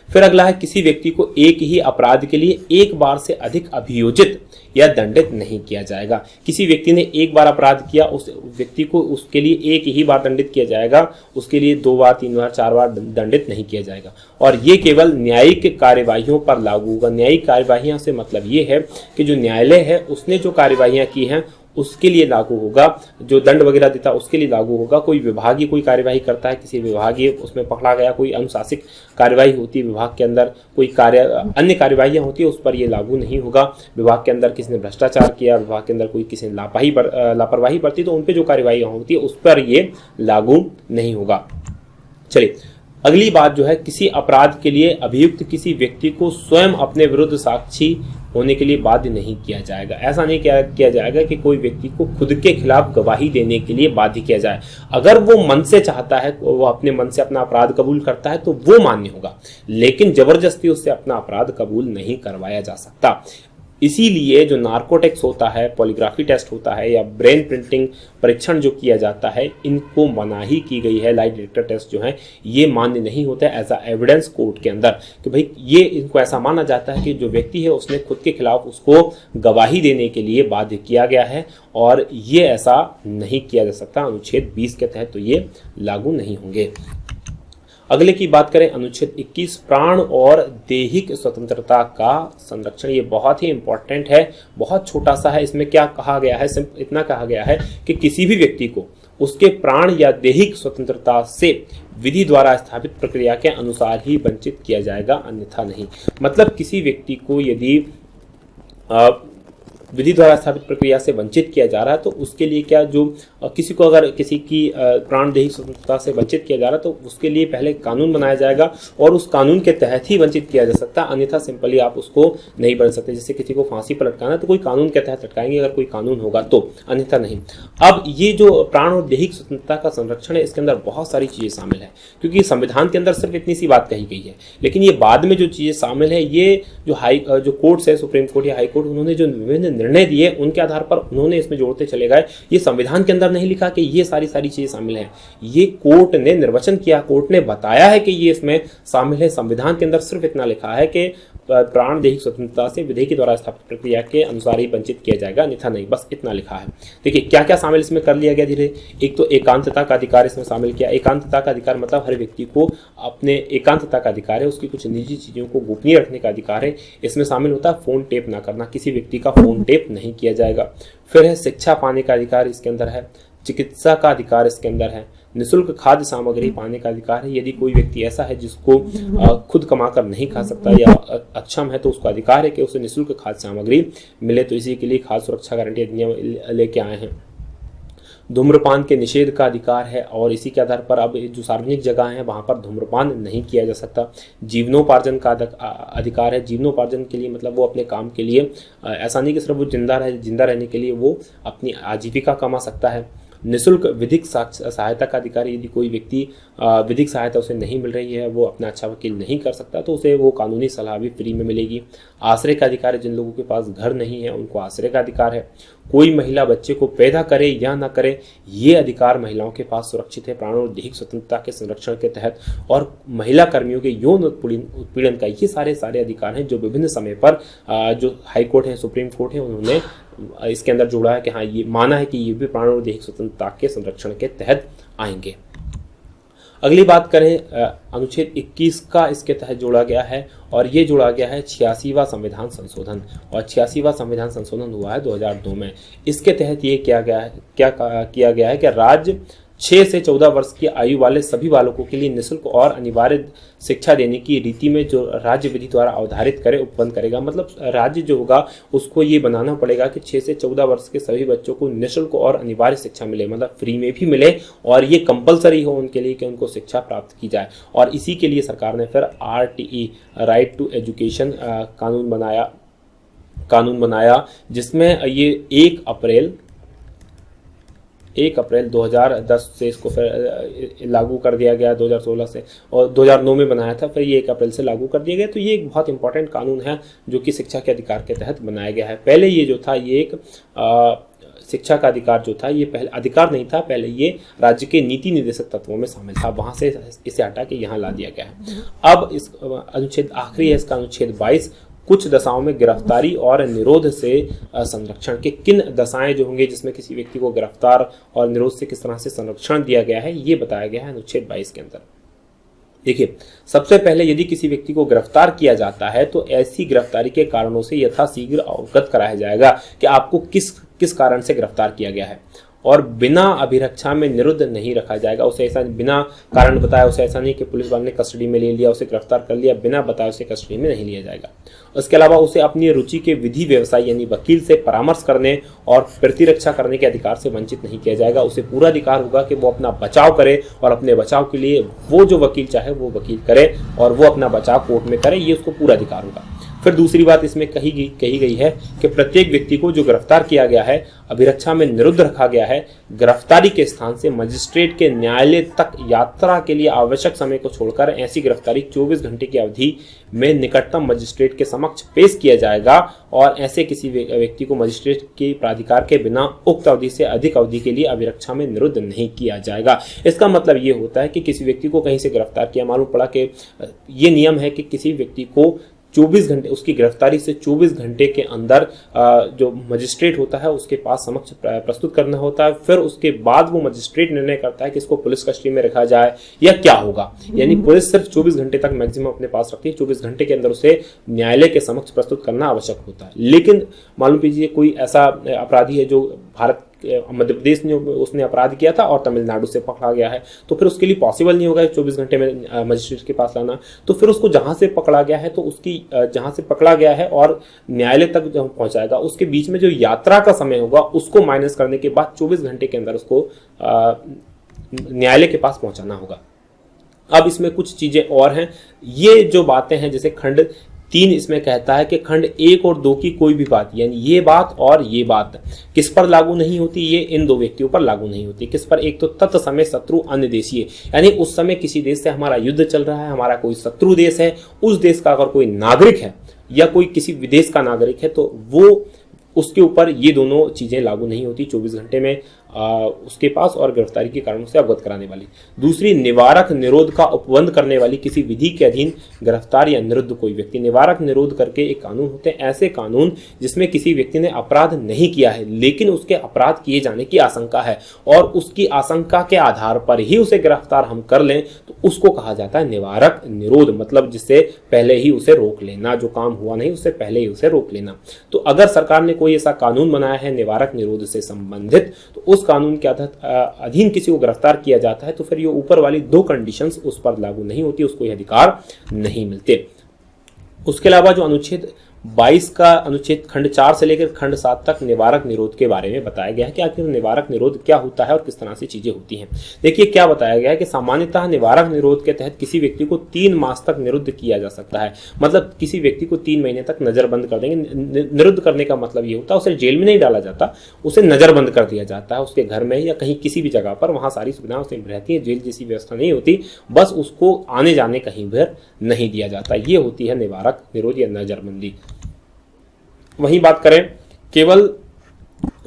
फिर अगला है, किसी व्यक्ति को एक ही अपराध के लिए एक बार से अधिक अभियोजित या दंडित नहीं किया जाएगा। किसी व्यक्ति ने एक बार अपराध किया, उस व्यक्ति को उसके लिए एक ही बार दंडित किया जाएगा, उसके लिए 2 बार 3 बार 4 बार दंडित नहीं किया जाएगा। और ये केवल न्यायिक कार्यवाहियों पर लागू होगा। न्यायिक कार्यवाहियां से मतलब ये है कि जो न्यायालय है उसने जो कार्यवाहियां की हैं उसके लिए लागू होगा, जो दंड वगैरह देता है उसके लिए लागू होगा। कोई विभागीय कोई कार्यवाही करता है, किसी विभागीय उसमें पकड़ा गया, कोई अनुशासिक कार्यवाही होती है विभाग के अंदर, कोई अन्य कार्यवाहियां होती है, उस पर ये लागू नहीं होगा। विभाग के अंदर किसी ने भ्रष्टाचार किया, विभाग के अंदर कोई किसी ने लापरवाही बरती, तो उन पर जो कार्यवाहियां होती है उस पर ये लागू नहीं होगा। चलिए अगली बात जो है, किसी अपराध के लिए अभियुक्त किसी व्यक्ति को स्वयं अपने विरुद्ध साक्षी होने के लिए बाध्य नहीं किया जाएगा। ऐसा नहीं किया जाएगा कि कोई व्यक्ति को खुद के खिलाफ गवाही देने के लिए बाध्य किया जाए। अगर वो मन से चाहता है, वो अपने मन से अपना अपराध कबूल करता है तो वो मान्य होगा, लेकिन जबरदस्ती उससे अपना अपराध कबूल नहीं करवाया जा सकता। इसीलिए जो नार्कोटिक्स होता है, पॉलीग्राफी टेस्ट होता है या ब्रेन प्रिंटिंग परीक्षण जो किया जाता है, इनको मनाही की गई है। लाई डिटेक्टर टेस्ट जो है ये मान्य नहीं होता है एज अ एविडेंस कोर्ट के अंदर, कि भाई ये इनको ऐसा माना जाता है कि जो व्यक्ति है उसने खुद के खिलाफ उसको गवाही देने के लिए बाध्य किया गया है, और ये ऐसा नहीं किया जा सकता। अनुच्छेद 20 के तहत तो ये लागू नहीं होंगे। अगले की बात करें, अनुच्छेद 21, प्राण और दैहिक स्वतंत्रता का संरक्षण। ये बहुत ही इंपॉर्टेंट है, बहुत छोटा सा है। इसमें क्या कहा गया है, सिर्फ इतना कहा गया है कि किसी भी व्यक्ति को उसके प्राण या दैहिक स्वतंत्रता से विधि द्वारा स्थापित प्रक्रिया के अनुसार ही वंचित किया जाएगा, अन्यथा नहीं। मतलब किसी व्यक्ति को यदि विधि द्वारा स्थापित प्रक्रिया से वंचित किया जा रहा है तो उसके लिए क्या, जो किसी को अगर किसी की प्राण दैहिक स्वतंत्रता से वंचित किया जा रहा है तो उसके लिए पहले कानून बनाया जाएगा और उस कानून के तहत ही वंचित किया जा सकता है, अन्यथा सिंपली आप उसको नहीं बन सकते। जैसे किसी को फांसी पर लटकाना है तो कोई कानून के तहत लटकाएंगे, अगर कोई कानून होगा तो, अन्यथा नहीं। अब ये जो प्राण और दैहिक स्वतंत्रता का संरक्षण है, इसके अंदर बहुत सारी चीजें शामिल है, क्योंकि संविधान के अंदर सिर्फ इतनी सी बात कही गई है, लेकिन ये बाद में जो चीजें शामिल है, ये जो कोर्ट्स है, सुप्रीम कोर्ट या हाई कोर्ट, उन्होंने जो विभिन्न निर्णय दिए उनके आधार पर उन्होंने इसमें जोड़ते चले गए। ये संविधान के अंदर नहीं लिखा कि ये सारी चीजें शामिल हैं, ये कोर्ट ने निर्वचन किया, कोर्ट ने बताया है कि ये इसमें शामिल है। संविधान के अंदर सिर्फ इतना लिखा है कि प्राण दैहिक स्वतंत्रता से विधि के द्वारा स्थापित प्रक्रिया के अनुसार ही वंचित किया जाएगा, अन्यथा नहीं, बस इतना लिखा है। देखिए क्या क्या शामिल इसमें कर लिया गया धीरे। एक तो एकांतता का अधिकार इसमें शामिल किया। एकांतता का अधिकार मतलब हर व्यक्ति को अपने एकांतता का अधिकार है, उसकी कुछ निजी चीजों को गोपनीय रखने का अधिकार है। इसमें शामिल होता है फोन टेप ना करना, किसी व्यक्ति का फोन टेप नहीं किया जाएगा। फिर है शिक्षा पाने का अधिकार इसके अंदर है, चिकित्सा का अधिकार इसके अंदर है, निःशुल्क खाद्य सामग्री पाने का अधिकार है। यदि कोई व्यक्ति ऐसा है जिसको खुद कमाकर नहीं खा सकता या अक्षम है तो उसका अधिकार है कि उसे निःशुल्क खाद्य सामग्री मिले, तो इसी के लिए खाद्य सुरक्षा गारंटी अधिनियम लेके आए हैं। धूम्रपान के निषेध का अधिकार है और इसी के आधार पर अब जो सार्वजनिक जगह है वहां पर धूम्रपान नहीं किया जा सकता। जीवनोपार्जन का अधिकार है। जीवनोपार्जन के लिए मतलब वो अपने काम के लिए, ऐसा नहीं कि सिर्फ वो जिंदा रहने के लिए वो अपनी आजीविका कमा सकता है। निःशुल्क विधिक सहायता का अधिकार, यदि कोई व्यक्ति विधिक सहायता उसे नहीं मिल रही है, वो अपना अच्छा वकील नहीं कर सकता, तो उसे वो कानूनी सलाह भी फ्री में मिलेगी। आश्रय का अधिकार है, जिन लोगों के पास घर नहीं है उनको आश्रय का अधिकार है। कोई महिला बच्चे को पैदा करे या ना करे, ये अधिकार महिलाओं के पास सुरक्षित है प्राण और दैहिक स्वतंत्रता के संरक्षण के तहत। और महिला कर्मियों के यौन उत्पीड़न का, ये सारे अधिकार हैं जो विभिन्न समय पर जो हाई कोर्ट है, सुप्रीम कोर्ट है, उन्होंने इसके अंदर जोड़ा है कि हाँ, ये माना है कि ये भी प्राण और दैहिक स्वतंत्रता के संरक्षण के तहत आएंगे। अगली बात करें, अनुच्छेद 21 का इसके तहत जोड़ा गया है और ये जोड़ा गया है 86वां संविधान संशोधन, और 86वां संविधान संशोधन हुआ है 2002 में। इसके तहत ये किया गया है कि राज्य 6 से 14 वर्ष की आयु वाले सभी बालकों के लिए निःशुल्क और अनिवार्य शिक्षा देने की रीति में जो राज्य विधि द्वारा अवधारित करे उपबंध करेगा। मतलब राज्य जो होगा उसको ये बनाना पड़ेगा कि 6 से 14 वर्ष के सभी बच्चों को निःशुल्क और अनिवार्य शिक्षा मिले, मतलब फ्री में भी मिले और ये कंपलसरी हो उनके लिए कि उनको शिक्षा प्राप्त की जाए। और इसी के लिए सरकार ने फिर RTE, राइट टू एजुकेशन कानून बनाया जिसमें ये 1 अप्रैल 1 अप्रैल 2010 से इसको फिर लागू कर दिया गया 2016 से, और 2009 में बनाया था, फिर ये 1 अप्रैल से लागू कर दिया गया। तो ये एक बहुत इंपॉर्टेंट कानून है जो कि शिक्षा के अधिकार के तहत बनाया गया है। पहले ये जो था ये एक शिक्षा का अधिकार जो था ये पहले अधिकार नहीं था, पहले ये राज्य के नीति निर्देशक तत्वों में शामिल था, वहां से इसे हटा के यहाँ ला दिया गया है। अब इस अनुच्छेद आखिरी है इसका, अनुच्छेद 22, कुछ दशाओं में गिरफ्तारी और निरोध से संरक्षण के किन दशाएं जो होंगे जिसमें किसी व्यक्ति को गिरफ्तार और निरोध से किस तरह से संरक्षण दिया गया है, ये बताया गया है अनुच्छेद 22 के अंदर। देखिए, सबसे पहले यदि किसी व्यक्ति को गिरफ्तार किया जाता है तो ऐसी गिरफ्तारी के कारणों से यथाशीघ्र अवगत कराया जाएगा कि आपको किस कारण से गिरफ्तार किया गया है, और बिना अभिरक्षा में निरुद्ध नहीं रखा जाएगा। उसे ऐसा बिना कारण बताया, उसे ऐसा नहीं कि पुलिस वाले ने कस्टडी में ले लिया, उसे गिरफ्तार कर लिया, बिना बताए उसे कस्टडी में नहीं लिया जाएगा। उसके अलावा उसे अपनी रुचि के विधि व्यवसाय यानी वकील से परामर्श करने और प्रतिरक्षा करने के अधिकार से वंचित नहीं किया जाएगा। उसे पूरा अधिकार होगा कि वो अपना बचाव करे और अपने बचाव के लिए वो जो वकील चाहे वो वकील करे और वो अपना बचाव कोर्ट में करे, ये उसको पूरा अधिकार होगा। फिर दूसरी बात इसमें कही गई है कि प्रत्येक व्यक्ति को जो गिरफ्तार किया गया है, अभिरक्षा में निरुद्ध रखा गया है, गिरफ्तारी के स्थान से मजिस्ट्रेट के न्यायालय तक यात्रा के लिए आवश्यक समय को छोड़कर ऐसी गिरफ्तारी 24 घंटे की अवधि में निकटतम मजिस्ट्रेट के समक्ष पेश किया जाएगा, और ऐसे किसी व्यक्ति को मजिस्ट्रेट के प्राधिकार के बिना उक्त अवधि से अधिक अवधि के लिए अभिरक्षा में निरुद्ध नहीं किया जाएगा। इसका मतलब ये होता है कि किसी व्यक्ति को कहीं से गिरफ्तार किया, मालूम पड़ा कि ये नियम है कि किसी व्यक्ति को 24 घंटे, उसकी गिरफ्तारी से 24 घंटे के अंदर जो मजिस्ट्रेट होता है उसके पास समक्ष प्रस्तुत करना होता है। फिर उसके बाद वो मजिस्ट्रेट निर्णय करता है कि इसको पुलिस कस्टडी में रखा जाए या क्या होगा। यानी पुलिस सिर्फ 24 घंटे तक मैक्सिमम अपने पास रखती है, 24 घंटे के अंदर उसे न्यायालय के समक्ष प्रस्तुत करना आवश्यक होता है। लेकिन मालूम कीजिए कोई ऐसा अपराधी है जो भारत मध्य प्रदेश ने उसने अपराध किया था और तमिलनाडु से पकड़ा गया है, तो फिर उसके लिए पॉसिबल नहीं होगा 24 घंटे में मजिस्ट्रेट के पास लाना। तो फिर उसको जहां से पकड़ा गया है, तो उसकी जहां से पकड़ा गया है और न्यायालय तक जब पहुंचाएगा उसके बीच में जो यात्रा का समय होगा उसको माइनस करने के बाद 24 घंटे के अंदर उसको न्यायालय के पास पहुंचाना होगा। अब इसमें कुछ चीजें और हैं, ये जो बातें हैं जैसे खंड 3 इसमें कहता है कि खंड 1 और 2 की कोई भी बात, यानी ये बात और ये बात किस पर लागू नहीं होती, ये इन दो व्यक्तियों पर लागू नहीं होती। किस पर? एक तो तत्समय शत्रु अन्य देशीय, यानी उस समय किसी देश से हमारा युद्ध चल रहा है, हमारा कोई शत्रु देश है, उस देश का अगर कोई नागरिक है या कोई किसी विदेश का नागरिक है तो वो उसके ऊपर ये दोनों चीजें लागू नहीं होती 24 घंटे में उसके पास और गिरफ्तारी के कारणों से अवगत कराने वाली। दूसरी, निवारक निरोध का उपबंध करने वाली किसी विधि के अधीन गिरफ्तार या निरुद्ध कोई व्यक्ति। निवारक निरोध करके एक कानून होते हैं, ऐसे कानून जिसमें किसी व्यक्ति ने अपराध नहीं किया है लेकिन उसके अपराध किए जाने की आशंका है और उसकी आशंका के आधार पर ही उसे गिरफ्तार हम कर लें तो उसको कहा जाता है निवारक निरोध, मतलब जिससे पहले ही उसे रोक लेना, जो काम हुआ नहीं उससे पहले ही उसे रोक लेना। तो अगर सरकार ने कोई ऐसा कानून बनाया है निवारक निरोध से संबंधित, तो उस कानून के अधीन किसी को गिरफ्तार किया जाता है तो फिर ये ऊपर वाली 2 कंडीशंस उस पर लागू नहीं होती, उसको ये अधिकार नहीं मिलते। उसके अलावा जो अनुच्छेद 22 का अनुच्छेद खंड 4 से लेकर खंड 7 तक निवारक निरोध के बारे में बताया गया है कि आखिर निवारक निरोध क्या होता है और किस तरह से चीजें होती हैं। देखिए क्या बताया गया है कि सामान्यतः निवारक निरोध के तहत किसी व्यक्ति को 3 मास तक निरुद्ध किया जा सकता है, मतलब किसी व्यक्ति को 3 महीने तक नजरबंद कर देंगे। निरुद्ध करने का मतलब ये होता है उसे जेल में नहीं डाला जाता, उसे नजरबंद कर दिया जाता है उसके घर में या कहीं किसी भी जगह पर, वहां सारी सुविधाएं उसे रहती है, जेल जैसी व्यवस्था नहीं होती, बस उसको आने जाने कहीं भी नहीं दिया जाता। ये होती है निवारक निरोध या नजरबंदी। वहीं बात करें, केवल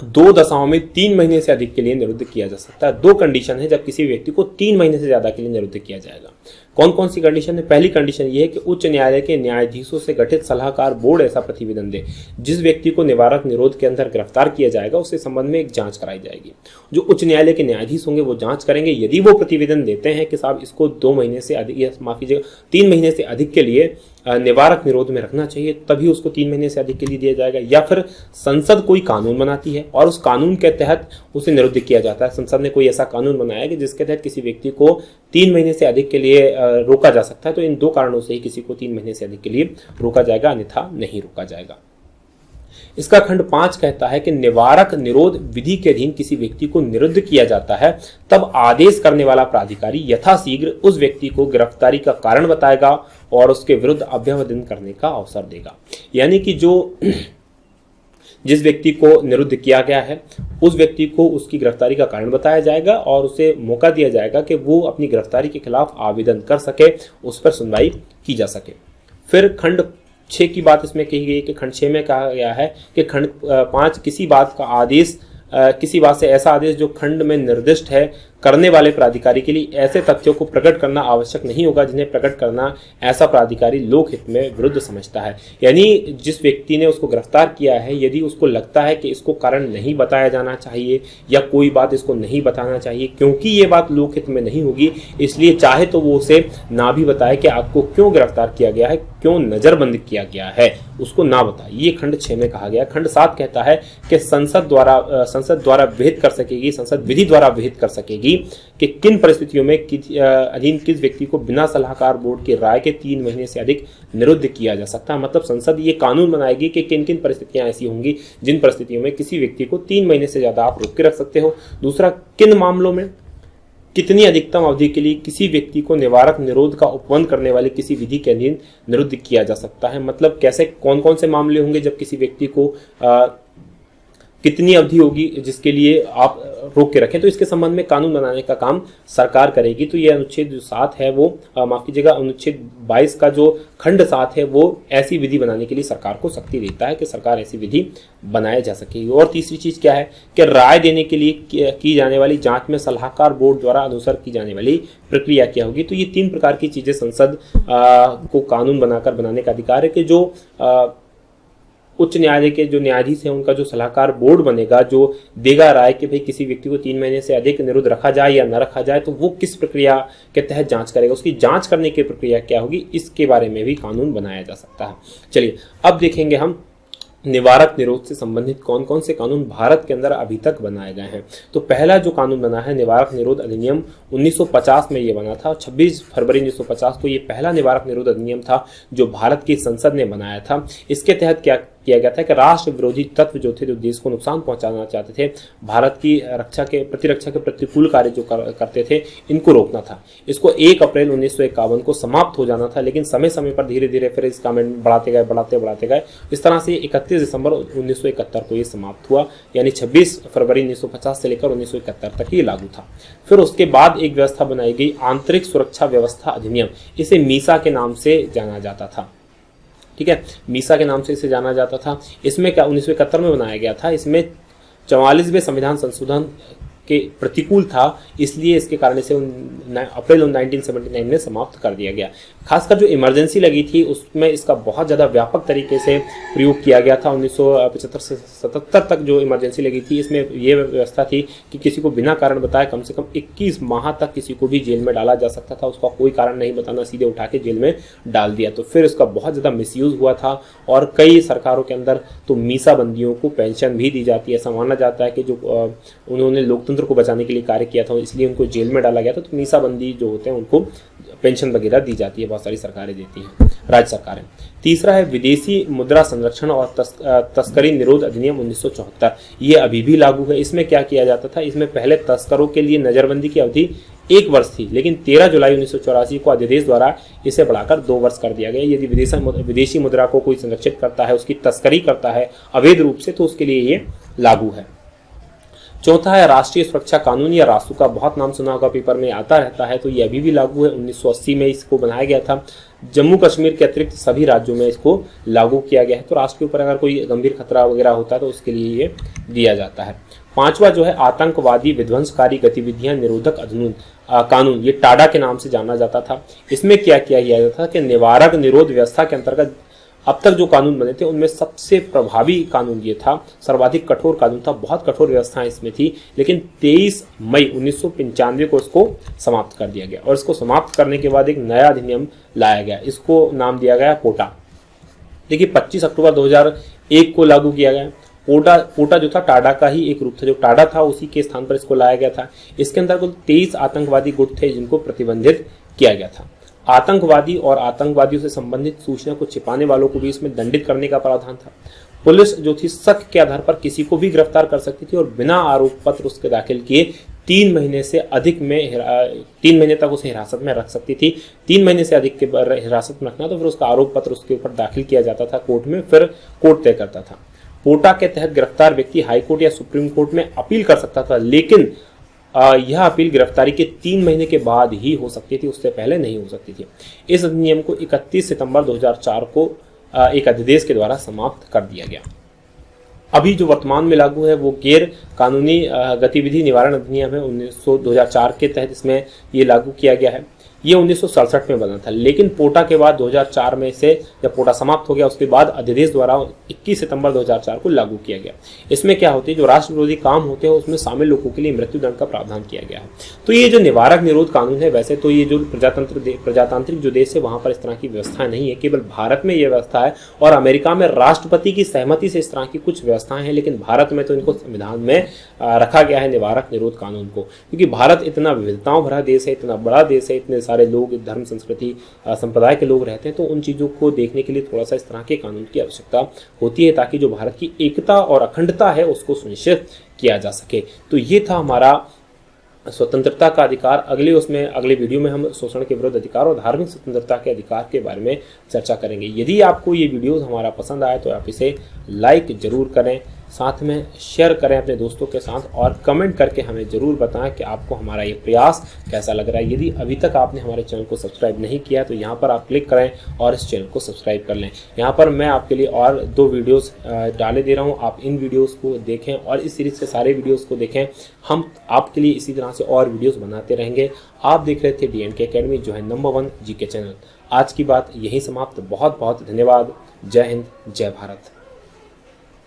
2 दशाओं में 3 महीने से अधिक के लिए निरुद्ध किया जा सकता है। 2 कंडीशन है जब किसी व्यक्ति को 3 महीने से ज्यादा के लिए निरुद्ध किया जाएगा। कौन कौन सी कंडीशन है? पहली कंडीशन यह है कि उच्च न्यायालय के न्यायाधीशों से गठित सलाहकार बोर्ड ऐसा प्रतिवेदन दे। जिस व्यक्ति को निवारक निरोध के अंदर गिरफ्तार किया जाएगा उसके संबंध में एक जांच कराई जाएगी। जो उच्च न्यायालय के न्यायाधीश होंगे वो जांच करेंगे। यदि वो प्रतिवेदन देते हैं कि साहब इसको 2 महीने से अधिक, माफ कीजिएगा 3 महीने से अधिक के लिए निवारक निरोध में रखना चाहिए, तभी उसको 3 महीने से अधिक के लिए दिया जाएगा। या फिर संसद कोई कानून बनाती है और उस कानून के तहत उसे निरुद्ध किया जाता है। संसद ने कोई ऐसा कानून बनाया कि जिसके तहत किसी व्यक्ति को 3 महीने से अधिक के लिए रोका जा सकता है, तो इन 2 कारणों से ही किसी को 3 महीने से अधिक के लिए रोका जाएगा, अन्यथा नहीं रोका जाएगा। इसका खंड 5 कहता है कि निवारक निरोध विधि के अधीन किसी व्यक्ति को निरुद्ध किया जाता है तब आदेश करने वाला प्राधिकारी यथाशीघ्र उस व्यक्ति को गिरफ्तारी का कारण बताएगा और उसके विरुद्ध अभ्यवदन करने का अवसर देगा। यानी कि जिस व्यक्ति को निरुद्ध किया गया है उस व्यक्ति को उसकी गिरफ्तारी का कारण बताया जाएगा और उसे मौका दिया जाएगा कि वो अपनी गिरफ्तारी के खिलाफ आवेदन कर सके, उस पर सुनवाई की जा सके। फिर खंड 6 की बात इसमें कही गई कि खंड 6 में कहा गया है कि खंड 5 किसी बात का आदेश, किसी बात से ऐसा आदेश जो खंड में निर्दिष्ट है करने वाले प्राधिकारी के लिए ऐसे तथ्यों को प्रकट करना आवश्यक नहीं होगा जिन्हें प्रकट करना ऐसा प्राधिकारी लोकहित में विरुद्ध समझता है। यानी जिस व्यक्ति ने उसको गिरफ्तार किया है, यदि उसको लगता है कि इसको कारण नहीं बताया जाना चाहिए या कोई बात इसको नहीं बताना चाहिए क्योंकि ये बात लोकहित में नहीं होगी, इसलिए चाहे तो वो उसे ना भी बताए कि आपको क्यों गिरफ्तार किया गया है, क्यों नजरबंद किया गया है, उसको ना बताए। ये खंड 6 में कहा गया। खंड 7 कहता है कि संसद द्वारा विहित कर सकेगी, संसद विधि द्वारा विहित कर सकेगी कि किन परिस्थितियों में अधीन किस व्यक्ति को बिना सलाहकार बोर्ड की राय के 3 महीने से अधिक निरुद्ध किया जा सकता है। मतलब संसद ये कानून बनाएगी कि किन किन परिस्थितियां ऐसी होंगी जिन परिस्थितियों में किसी व्यक्ति को 3 महीने से ज्यादा आप रोक के रख सकते हो। दूसरा, किन मामलों में कितनी अधिकतम अवधि के लिए किसी व्यक्ति को निवारक निरोध का उपबंध करने वाली किसी विधि के अधीन निरुद्ध किया जा सकता है। मतलब कैसे, कौन कौन से मामले होंगे जब किसी व्यक्ति को कितनी अवधि होगी जिसके लिए आप रोक के रखें, तो इसके संबंध में कानून बनाने का काम सरकार करेगी। तो ये अनुच्छेद जो 7 है वो माफ कीजिएगा, अनुच्छेद 22 का जो खंड 7 है वो ऐसी विधि बनाने के लिए सरकार को शक्ति देता है कि सरकार ऐसी विधि बनाया जा सकेगी। और तीसरी चीज क्या है कि राय देने के लिए की जाने वाली जांच में सलाहकार बोर्ड द्वारा अनुसार की जाने वाली प्रक्रिया क्या होगी। तो ये 3 प्रकार की चीजें संसद को कानून बनाकर बनाने का अधिकार है कि जो उच्च न्यायालय के जो न्यायाधीश हैं उनका जो सलाहकार बोर्ड बनेगा, जो देगा राय कि भाई किसी व्यक्ति को 3 महीने से अधिक निरुद्ध रखा जाए या न रखा जाए, तो वो किस प्रक्रिया के तहत जांच करेगा, उसकी जांच करने की प्रक्रिया क्या होगी, इसके बारे में भी कानून बनाया जा सकता है। चलिए अब देखेंगे हम निवारक निरोध से संबंधित कौन कौन से कानून भारत के अंदर अभी तक बनाए गए हैं। तो पहला जो कानून बना है निवारक निरोध अधिनियम 1950 में ये बना था। 26 फरवरी 1950 को ये पहला निवारक निरोध अधिनियम था जो भारत की संसद ने बनाया था। इसके तहत क्या किया गया था कि राष्ट्र विरोधी तत्व जो थे, जो देश को नुकसान पहुंचाना चाहते थे, भारत की प्रतिरक्षा के प्रतिकूल कार्य जो करते थे, इनको रोकना था। इसको 1 अप्रैल 1951 को समाप्त हो जाना था, लेकिन समय समय पर धीरे धीरे फिर इसका अमेंडमेंट बढ़ाते गए। इस तरह से 31 दिसंबर 1971 को ये समाप्त हुआ, यानी 26 फरवरी 1950 से लेकर 1971 तक ये लागू था। फिर उसके बाद एक व्यवस्था बनाई गई आंतरिक सुरक्षा व्यवस्था अधिनियम, इसे मीसा के नाम से जाना जाता था। ठीक है, मीसा के नाम से इसे जाना जाता था। इसमें क्या 1971 में बनाया गया था, इसमें 44वें संविधान संशोधन के प्रतिकूल था, इसलिए इसके कारण इसे अप्रैल 1979 में समाप्त कर दिया गया। खासकर जो इमरजेंसी लगी थी उसमें इसका बहुत ज़्यादा व्यापक तरीके से प्रयोग किया गया था। 1975 से 77 तक जो इमरजेंसी लगी थी, इसमें यह व्यवस्था थी कि किसी को बिना कारण बताए कम से कम 21 माह तक किसी को भी जेल में डाला जा सकता था। उसका कोई कारण नहीं बताना, सीधे उठा के जेल में डाल दिया। तो फिर इसका बहुत ज़्यादा मिसयूज हुआ था और कई सरकारों के अंदर तो मीसा बंदियों को पेंशन भी दी जाती है। ऐसा माना जाता है कि जो उन्होंने लोकतंत्र को बचाने के लिए कार्य किया था, इसलिए उनको जेल में डाला गया था। तो मीसा बंदी जो होते हैं उनको पेंशन वगैरह दी जाती है, बहुत सारी सरकारें देती हैं, राज्य सरकारें। तीसरा है विदेशी मुद्रा संरक्षण और तस्करी निरोध अधिनियम 1974, ये अभी भी लागू है। इसमें क्या किया जाता था, इसमें पहले तस्करों के लिए नजरबंदी की अवधि 1 वर्ष थी, लेकिन 13 जुलाई 1984 को अध्यादेश द्वारा इसे बढ़ाकर 2 वर्ष कर दिया गया। यदि विदेशी मुद्रा को कोई संरक्षित करता है, उसकी तस्करी करता है अवैध रूप से, तो उसके लिए ये लागू है। चौथा है राष्ट्रीय सुरक्षा कानून या रासू का, बहुत नाम सुना होगा, पेपर में आता रहता है। तो ये अभी भी लागू है। 1980 में इसको बनाया गया था। जम्मू कश्मीर के अतिरिक्त सभी राज्यों में इसको लागू किया गया है। तो राष्ट्र के ऊपर अगर कोई गंभीर खतरा वगैरह होता है तो उसके लिए ये दिया जाता है। पांचवा जो है आतंकवादी विध्वंसकारी गतिविधियां निरोधक कानून, ये टाडा के नाम से जाना जाता था। इसमें क्या किया गया था कि निवारक निरोध व्यवस्था के अंतर्गत अब तक जो कानून बने थे उनमें सबसे प्रभावी कानून ये था, सर्वाधिक कठोर कानून था। बहुत कठोर व्यवस्थाएं इसमें थी, लेकिन 23 मई 1995 को इसको समाप्त कर दिया गया। और इसको समाप्त करने के बाद एक नया अधिनियम लाया गया, इसको नाम दिया गया पोटा। देखिए 25 अक्टूबर 2001 को लागू किया गया। पोटा जो था टाडा का ही एक रूप था, जो टाडा था उसी के स्थान पर इसको लाया गया था। इसके अंदर कुल 23 आतंकवादी गुट थे जिनको प्रतिबंधित किया गया था। आतंकवादी और आतंकवादियों से संबंधित सूचना को छिपाने वालों को भी इसमें दंडित करने का प्रावधान था। पुलिस जो थी शक के आधार पर किसी को भी गिरफ्तार कर सकती थी और बिना आरोप पत्र उसके दाखिल किए 3 महीने से अधिक में 3 महीने तक उसे हिरासत में रख सकती थी। 3 महीने से अधिक के हिरासत में रखना तो फिर उसका आरोप पत्र उसके ऊपर दाखिल किया जाता था कोर्ट में, फिर कोर्ट तय करता था। पोटा के तहत गिरफ्तार व्यक्ति हाईकोर्ट या सुप्रीम कोर्ट में अपील कर सकता था, लेकिन यह अपील गिरफ्तारी के 3 महीने के बाद ही हो सकती थी, उससे पहले नहीं हो सकती थी। इस अधिनियम को 31 सितंबर 2004 को एक अध्यादेश के द्वारा समाप्त कर दिया गया। अभी जो वर्तमान में लागू है वो गैर कानूनी गतिविधि निवारण अधिनियम है 2004 के तहत इसमें ये लागू किया गया है। ये 1967 में बना था, लेकिन पोटा के बाद 2004 में से जब पोटा समाप्त हो गया उसके बाद अध्यादेश द्वारा 21 सितंबर 2004 को लागू किया गया। इसमें क्या होती है, जो राष्ट्र विरोधी काम होते हैं उसमें शामिल लोगों के लिए मृत्युदंड का प्रावधान किया गया है। तो ये जो निवारक निरोध कानून है, वैसे तो ये जो प्रजातांत्रिक जो देश है वहां पर इस तरह की व्यवस्था नहीं है, केवल भारत में यह व्यवस्था है और अमेरिका में राष्ट्रपति की सहमति से इस तरह की कुछ व्यवस्थाएं हैं, लेकिन भारत में तो इनको संविधान में रखा गया है निवारक निरोध कानून को, क्योंकि भारत इतना विविधताओं भरा देश है, इतना बड़ा देश है, इतने सारे लोग धर्म संस्कृति संप्रदाय के लोग रहते हैं, तो उन चीज़ों को देखने के लिए थोड़ा सा इस तरह के कानून की आवश्यकता होती है ताकि जो भारत की एकता और अखंडता है उसको सुनिश्चित किया जा सके। तो ये था हमारा स्वतंत्रता का अधिकार। अगले वीडियो में हम शोषण के विरुद्ध अधिकार और धार्मिक स्वतंत्रता के अधिकार के बारे में चर्चा करेंगे। यदि आपको ये वीडियोस हमारा पसंद आए तो आप इसे लाइक जरूर करें, साथ में शेयर करें अपने दोस्तों के साथ और कमेंट करके हमें ज़रूर बताएं कि आपको हमारा ये प्रयास कैसा लग रहा है। यदि अभी तक आपने हमारे चैनल को सब्सक्राइब नहीं किया तो यहाँ पर आप क्लिक करें और इस चैनल को सब्सक्राइब कर लें। यहाँ पर मैं आपके लिए और 2 वीडियोस डाले दे रहा हूँ, आप इन वीडियोस को देखें और इस सीरीज़ के सारे वीडियोस को देखें। हम आपके लिए इसी तरह से और वीडियोस बनाते रहेंगे। आप देख रहे थे DNK अकेडमी, जो है नंबर 1 GK चैनल। आज की बात यही समाप्त। बहुत बहुत धन्यवाद। जय हिंद, जय भारत।